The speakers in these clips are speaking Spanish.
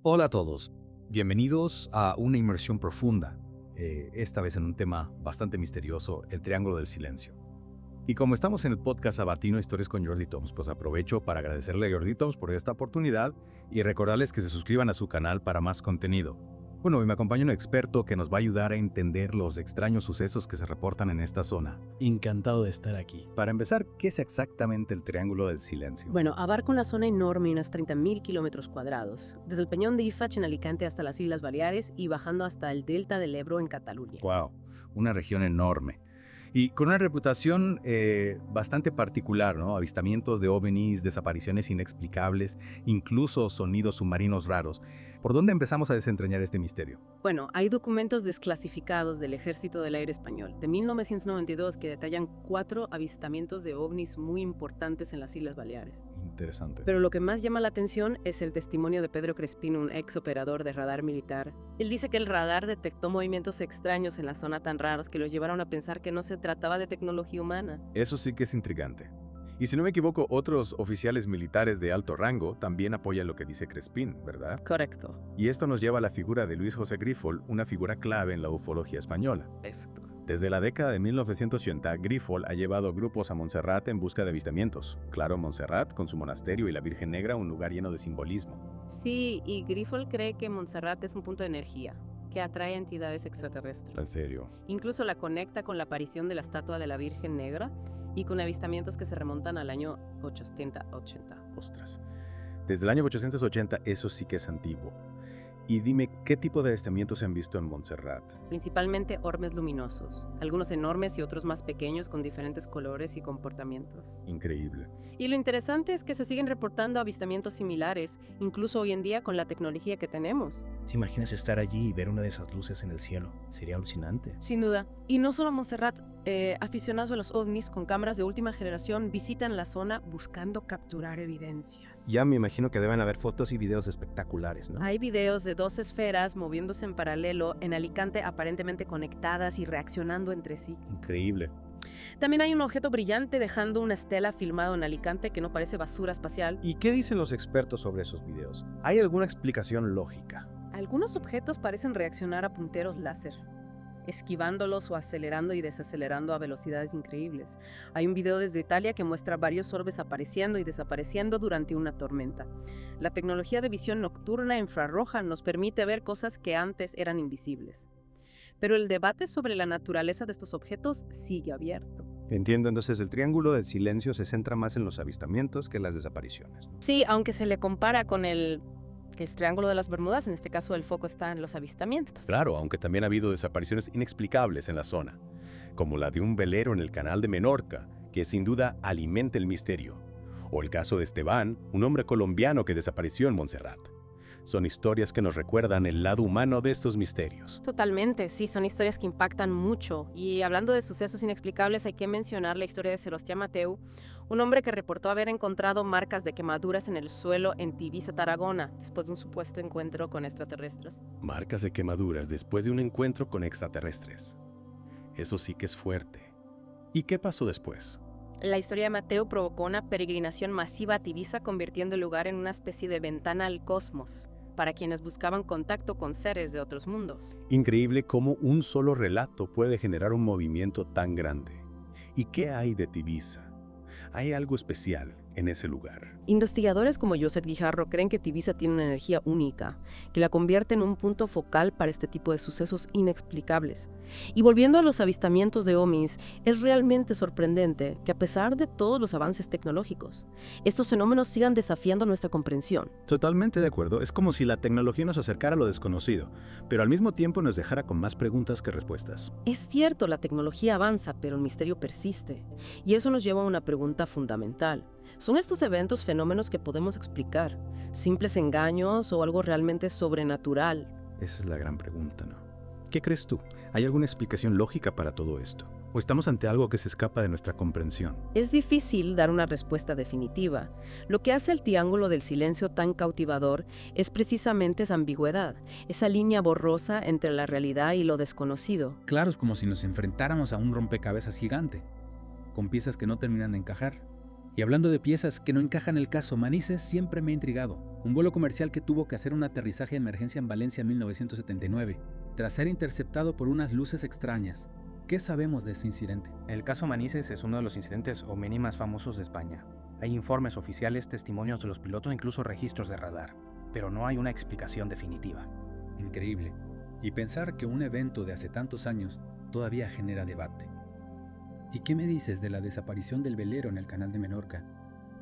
Hola a todos, bienvenidos a una inmersión profunda, esta vez en un tema bastante misterioso, el Triángulo del Silencio. Y como estamos en el podcast Sabatino Historias con Jordi Toms, pues aprovecho para agradecerle a Jordi Toms por esta oportunidad y recordarles que se suscriban a su canal para más contenido. Bueno, y me acompaña un experto que nos va a ayudar a entender los extraños sucesos que se reportan en esta zona. Encantado de estar aquí. Para empezar, ¿qué es exactamente el Triángulo del Silencio? Bueno, abarca una zona enorme, unos 30.000 kilómetros cuadrados, desde el Peñón de Ifach en Alicante hasta las Islas Baleares y bajando hasta el delta del Ebro en Cataluña. ¡Wow! Una región enorme. Y con una reputación bastante particular, ¿no? Avistamientos de ovnis, desapariciones inexplicables, incluso sonidos submarinos raros. ¿Por dónde empezamos a desentrañar este misterio? Bueno, hay documentos desclasificados del Ejército del Aire Español de 1992 que detallan 4 avistamientos de ovnis muy importantes en las Islas Baleares. Interesante. Pero lo que más llama la atención es el testimonio de Pedro Crespín, un ex operador de radar militar. Él dice que el radar detectó movimientos extraños en la zona tan raros que los llevaron a pensar que no se trataba de tecnología humana. Eso sí que es intrigante. Y si no me equivoco, otros oficiales militares de alto rango también apoyan lo que dice Crespín, ¿verdad? Correcto. Y esto nos lleva a la figura de Luis José Grifol, una figura clave en la ufología española. Exacto. Desde la década de 1980, Grifol ha llevado grupos a Montserrat en busca de avistamientos. Claro, Montserrat, con su monasterio y la Virgen Negra, un lugar lleno de simbolismo. Sí, y Grifol cree que Montserrat es un punto de energía que atrae a entidades extraterrestres. ¿En serio? Incluso la conecta con la aparición de la estatua de la Virgen Negra y con avistamientos que se remontan al año 880. Ostras. Desde el año 880 eso sí que es antiguo. Y dime, ¿qué tipo de avistamientos se han visto en Montserrat? Principalmente orbes luminosos, algunos enormes y otros más pequeños con diferentes colores y comportamientos. Increíble. Y lo interesante es que se siguen reportando avistamientos similares, incluso hoy en día con la tecnología que tenemos. ¿Te imaginas estar allí y ver una de esas luces en el cielo? Sería alucinante. Sin duda. Y no solo Montserrat, aficionados a los ovnis con cámaras de última generación visitan la zona buscando capturar evidencias. Ya me imagino que deben haber fotos y videos espectaculares, ¿no? Hay videos de 2 esferas moviéndose en paralelo en Alicante aparentemente conectadas y reaccionando entre sí. Increíble. También hay un objeto brillante dejando una estela filmado en Alicante que no parece basura espacial. ¿Y qué dicen los expertos sobre esos videos? ¿Hay alguna explicación lógica? Algunos objetos parecen reaccionar a punteros láser, esquivándolos o acelerando y desacelerando a velocidades increíbles. Hay un video desde Italia que muestra varios orbes apareciendo y desapareciendo durante una tormenta. La tecnología de visión nocturna infrarroja nos permite ver cosas que antes eran invisibles. Pero el debate sobre la naturaleza de estos objetos sigue abierto. Entiendo, entonces el triángulo del silencio se centra más en los avistamientos que en las desapariciones, ¿no? Sí, aunque se le compara con el Triángulo de las Bermudas, en este caso el foco está en los avistamientos. Claro, aunque también ha habido desapariciones inexplicables en la zona, como la de un velero en el canal de Menorca, que sin duda alimenta el misterio, o el caso de Esteban, un hombre colombiano que desapareció en Montserrat. Son historias que nos recuerdan el lado humano de estos misterios. Totalmente, sí, son historias que impactan mucho. Y hablando de sucesos inexplicables, hay que mencionar la historia de Sebastián Mateu, un hombre que reportó haber encontrado marcas de quemaduras en el suelo en Tivisa, Tarragona, después de un supuesto encuentro con extraterrestres. Marcas de quemaduras después de un encuentro con extraterrestres. Eso sí que es fuerte. ¿Y qué pasó después? La historia de Mateo provocó una peregrinación masiva a Tivisa, convirtiendo el lugar en una especie de ventana al cosmos para quienes buscaban contacto con seres de otros mundos. Increíble cómo un solo relato puede generar un movimiento tan grande. ¿Y qué hay de Tivisa? ¿Hay algo especial en ese lugar? Investigadores como Josep Guijarro creen que Tivisa tiene una energía única, que la convierte en un punto focal para este tipo de sucesos inexplicables. Y volviendo a los avistamientos de ovnis, es realmente sorprendente que a pesar de todos los avances tecnológicos, estos fenómenos sigan desafiando nuestra comprensión. Totalmente de acuerdo, es como si la tecnología nos acercara a lo desconocido, pero al mismo tiempo nos dejara con más preguntas que respuestas. Es cierto, la tecnología avanza, pero el misterio persiste. Y eso nos lleva a una pregunta fundamental. ¿Son estos eventos fenómenos que podemos explicar? ¿Simples engaños o algo realmente sobrenatural? Esa es la gran pregunta, ¿no? ¿Qué crees tú? ¿Hay alguna explicación lógica para todo esto? ¿O estamos ante algo que se escapa de nuestra comprensión? Es difícil dar una respuesta definitiva. Lo que hace el triángulo del silencio tan cautivador es precisamente esa ambigüedad, esa línea borrosa entre la realidad y lo desconocido. Claro, es como si nos enfrentáramos a un rompecabezas gigante, con piezas que no terminan de encajar. Y hablando de piezas que no encajan en el caso, Manises siempre me ha intrigado. Un vuelo comercial que tuvo que hacer un aterrizaje de emergencia en Valencia en 1979, tras ser interceptado por unas luces extrañas. ¿Qué sabemos de ese incidente? El caso Manises es uno de los incidentes OMNI más famosos de España. Hay informes oficiales, testimonios de los pilotos e incluso registros de radar, pero no hay una explicación definitiva. Increíble. Y pensar que un evento de hace tantos años todavía genera debate. ¿Y qué me dices de la desaparición del velero en el canal de Menorca?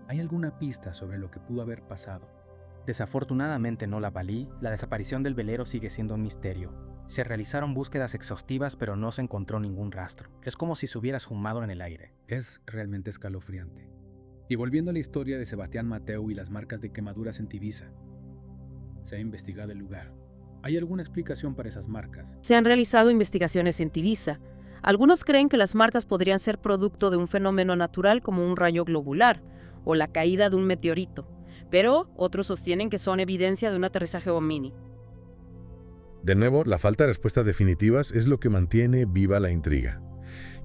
¿Hay alguna pista sobre lo que pudo haber pasado? Desafortunadamente no la valí, la desaparición del velero sigue siendo un misterio. Se realizaron búsquedas exhaustivas pero no se encontró ningún rastro. Es como si se hubiera esfumado en el aire. Es realmente escalofriante. Y volviendo a la historia de Sebastián Mateu y las marcas de quemaduras en Tivisa, se ha investigado el lugar. ¿Hay alguna explicación para esas marcas? Se han realizado investigaciones en Tivisa. Algunos creen que las marcas podrían ser producto de un fenómeno natural como un rayo globular o la caída de un meteorito, pero otros sostienen que son evidencia de un aterrizaje OMNI. De nuevo, la falta de respuestas definitivas es lo que mantiene viva la intriga.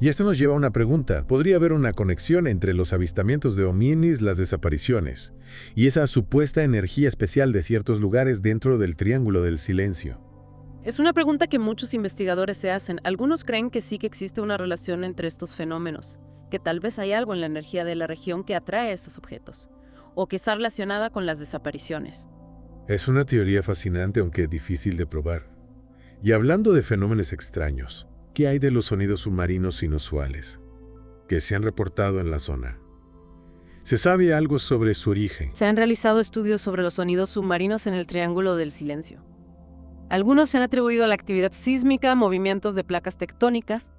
Y esto nos lleva a una pregunta. ¿Podría haber una conexión entre los avistamientos de ovnis, las desapariciones, y esa supuesta energía especial de ciertos lugares dentro del Triángulo del Silencio? Es una pregunta que muchos investigadores se hacen. Algunos creen que sí que existe una relación entre estos fenómenos, que tal vez hay algo en la energía de la región que atrae a estos objetos, o que está relacionada con las desapariciones. Es una teoría fascinante, aunque difícil de probar. Y hablando de fenómenos extraños, ¿qué hay de los sonidos submarinos inusuales que se han reportado en la zona? ¿Se sabe algo sobre su origen? Se han realizado estudios sobre los sonidos submarinos en el Triángulo del Silencio. Algunos se han atribuido a la actividad sísmica, movimientos de placas tectónicas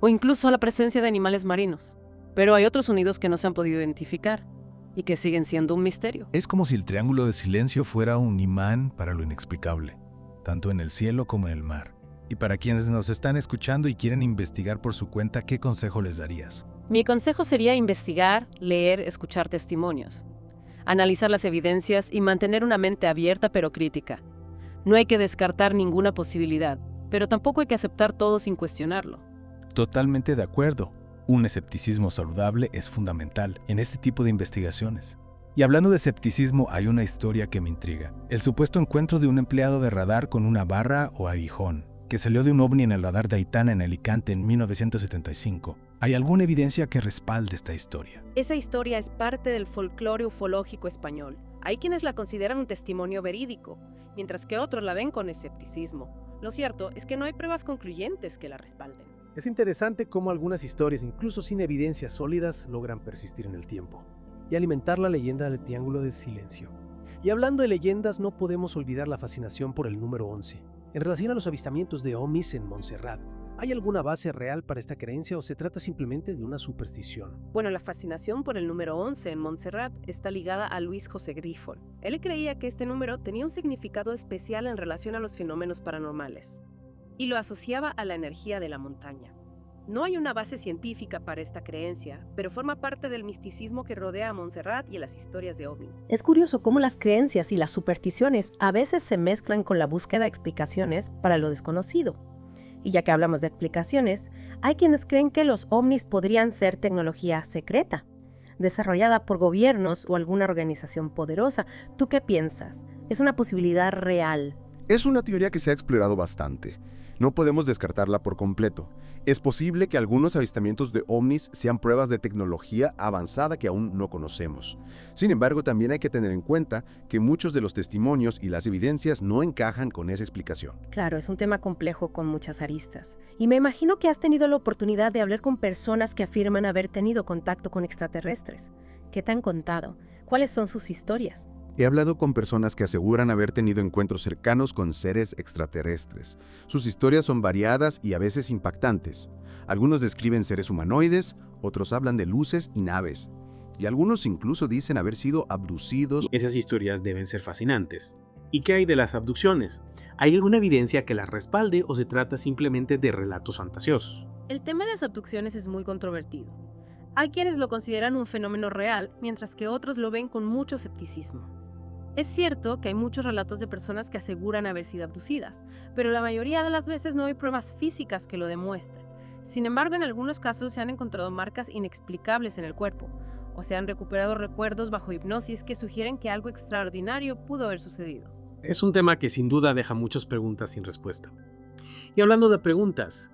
o incluso a la presencia de animales marinos. Pero hay otros sonidos que no se han podido identificar y que siguen siendo un misterio. Es como si el Triángulo del Silencio fuera un imán para lo inexplicable, tanto en el cielo como en el mar. Y para quienes nos están escuchando y quieren investigar por su cuenta, ¿qué consejo les darías? Mi consejo sería investigar, leer, escuchar testimonios, analizar las evidencias y mantener una mente abierta pero crítica. No hay que descartar ninguna posibilidad, pero tampoco hay que aceptar todo sin cuestionarlo. Totalmente de acuerdo. Un escepticismo saludable es fundamental en este tipo de investigaciones. Y hablando de escepticismo, hay una historia que me intriga. El supuesto encuentro de un empleado de radar con una barra o aguijón, que salió de un ovni en el radar de Aitana en Alicante en 1975. ¿Hay alguna evidencia que respalde esta historia? Esa historia es parte del folclore ufológico español. Hay quienes la consideran un testimonio verídico, mientras que otros la ven con escepticismo. Lo cierto es que no hay pruebas concluyentes que la respalden. Es interesante cómo algunas historias, incluso sin evidencias sólidas, logran persistir en el tiempo y alimentar la leyenda del Triángulo del Silencio. Y hablando de leyendas, no podemos olvidar la fascinación por el número 11. En relación a los avistamientos de ovnis en Montserrat, ¿hay alguna base real para esta creencia o se trata simplemente de una superstición? Bueno, la fascinación por el número 11 en Montserrat está ligada a Luis José Grifol. Él creía que este número tenía un significado especial en relación a los fenómenos paranormales y lo asociaba a la energía de la montaña. No hay una base científica para esta creencia, pero forma parte del misticismo que rodea a Montserrat y a las historias de ovnis. Es curioso cómo las creencias y las supersticiones a veces se mezclan con la búsqueda de explicaciones para lo desconocido. Y ya que hablamos de explicaciones, hay quienes creen que los ovnis podrían ser tecnología secreta, desarrollada por gobiernos o alguna organización poderosa. ¿Tú qué piensas? ¿Es una posibilidad real? Es una teoría que se ha explorado bastante. No podemos descartarla por completo. Es posible que algunos avistamientos de ovnis sean pruebas de tecnología avanzada que aún no conocemos. Sin embargo, también hay que tener en cuenta que muchos de los testimonios y las evidencias no encajan con esa explicación. Claro, es un tema complejo con muchas aristas. Y me imagino que has tenido la oportunidad de hablar con personas que afirman haber tenido contacto con extraterrestres. ¿Qué te han contado? ¿Cuáles son sus historias? He hablado con personas que aseguran haber tenido encuentros cercanos con seres extraterrestres. Sus historias son variadas y a veces impactantes. Algunos describen seres humanoides, otros hablan de luces y naves. Y algunos incluso dicen haber sido abducidos. Esas historias deben ser fascinantes. ¿Y qué hay de las abducciones? ¿Hay alguna evidencia que las respalde o se trata simplemente de relatos fantasiosos? El tema de las abducciones es muy controvertido. Hay quienes lo consideran un fenómeno real, mientras que otros lo ven con mucho escepticismo. Es cierto que hay muchos relatos de personas que aseguran haber sido abducidas, pero la mayoría de las veces no hay pruebas físicas que lo demuestren. Sin embargo, en algunos casos se han encontrado marcas inexplicables en el cuerpo, o se han recuperado recuerdos bajo hipnosis que sugieren que algo extraordinario pudo haber sucedido. Es un tema que sin duda deja muchas preguntas sin respuesta. Y hablando de preguntas,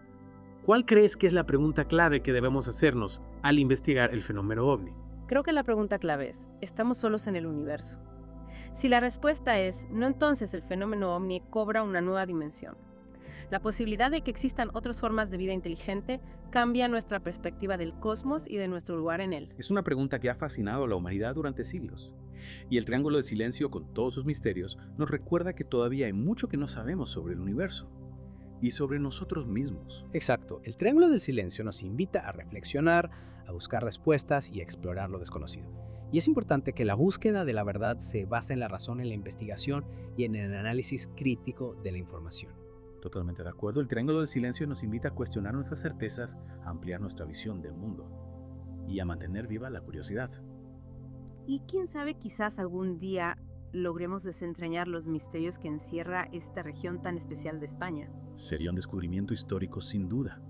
¿cuál crees que es la pregunta clave que debemos hacernos al investigar el fenómeno ovni? Creo que la pregunta clave es, ¿estamos solos en el universo? Si la respuesta es no, entonces el fenómeno ovni cobra una nueva dimensión. La posibilidad de que existan otras formas de vida inteligente cambia nuestra perspectiva del cosmos y de nuestro lugar en él. Es una pregunta que ha fascinado a la humanidad durante siglos. Y el Triángulo del Silencio, con todos sus misterios, nos recuerda que todavía hay mucho que no sabemos sobre el universo y sobre nosotros mismos. Exacto, el Triángulo del Silencio nos invita a reflexionar, a buscar respuestas y a explorar lo desconocido. Y es importante que la búsqueda de la verdad se base en la razón, en la investigación y en el análisis crítico de la información. Totalmente de acuerdo, el Triángulo del Silencio nos invita a cuestionar nuestras certezas, a ampliar nuestra visión del mundo y a mantener viva la curiosidad. Y quién sabe, quizás algún día logremos desentrañar los misterios que encierra esta región tan especial de España. Sería un descubrimiento histórico sin duda.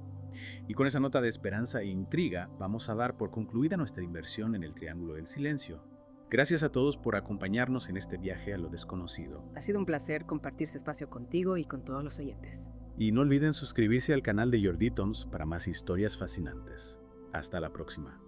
Y con esa nota de esperanza e intriga, vamos a dar por concluida nuestra inmersión en el Triángulo del Silencio. Gracias a todos por acompañarnos en este viaje a lo desconocido. Ha sido un placer compartir este espacio contigo y con todos los oyentes. Y no olviden suscribirse al canal de Jorditons para más historias fascinantes. Hasta la próxima.